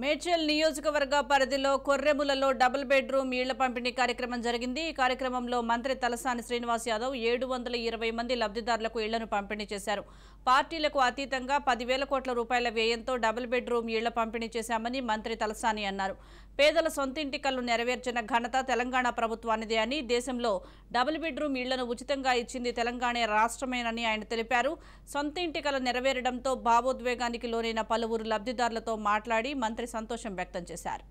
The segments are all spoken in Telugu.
మేడ్చల్ నియోజకవర్గ పరిధిలో కొర్రెములలో డబుల్ బెడ్రూమ్ ఇళ్ల పంపిణీ కార్యక్రమం జరిగింది। ఈ కార్యక్రమంలో మంత్రి తలసాని శ్రీనివాస్ యాదవ్ 720 మంది లబ్ధిదారులకు ఇళ్లను పంపిణీ చేశారు। పార్టీలకు అతీతంగా 10,000 కోట్ల రూపాయల వ్యయంతో డబుల్ బెడ్రూమ్ ఇళ్ల పంపిణీ చేశామని మంత్రి తలసాని అన్నారు। పేదల సొంతింటి కలను నెరవేర్చిన ఘనత తెలంగాణ ప్రభుత్వానిదే అని, దేశంలో డబుల్ బెడ్రూమ్ ఇళ్లను ఉచితంగా ఇచ్చింది తెలంగాణ రాష్ట్రమేనని ఆయన తెలిపారు। సొంతింటి కల నెరవేరడంతో భావోద్వేగానికి లోనైన పలువురు లబ్ధిదారులతో మాట్లాడి మంత్రి సంతోషం వ్యక్తం చేశారు।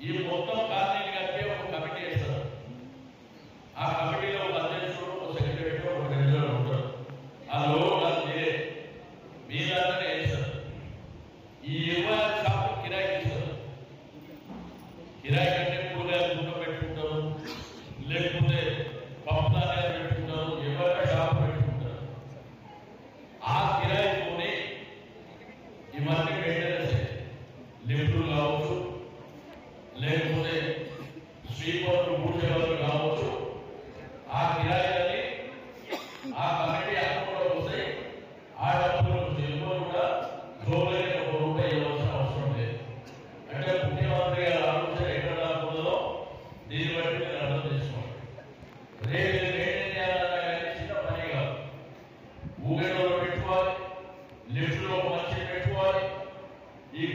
ఈ మొత్తం కాలనీ కట్టే ఒక కమిటీ వేస్తారు। ఆ కమిటీలో ఒక అధ్యక్షుడు, ఒక సెక్రటరీ, ఒక ట్రెజరర్ ఉంటారు। ఆ లోగో మీరందరూ వేస్తారు। ఈ 26 షాపులు కిరాయికి ఇస్తారు। కిరాయి కంటే కూరగాయలు గుంట పెట్టుకుంటారు, లేకపోతే పప్పుదాన్యాలు పెట్టుకుంటారు, ఎవరైనా షాపు పెట్టుకుంటారు। ఆ కిరాయితోనే ఇవన్నీ మెయింటెనెన్స్ లిఫ్టులు కావచ్చు, లేకపోతే స్వీపర్లు మూసేవాళ్ళు కావచ్చు, ఆ కిరాయిలని ఆ కమిటీ అకౌంట్లో వస్తాయి। ఆ డబ్బులు తెలుగులో కూడా జోబులకి ₹1 ఇవ్వాల్సిన అవసరం లేదు। అంటే ముఖ్యమంత్రి గారు ఆలోచన ఎక్కడ రాకుందో దీన్ని బట్టి మీరు అర్థం చేసుకోండి। రేపు మెయింటైన్ చేయాలన్నా కానీ చిన్న పని కాదు। ఊగేలో పెట్టుకోవాలి, లిఫ్ట్లో మంచి పెట్టుకోవాలి, ఈ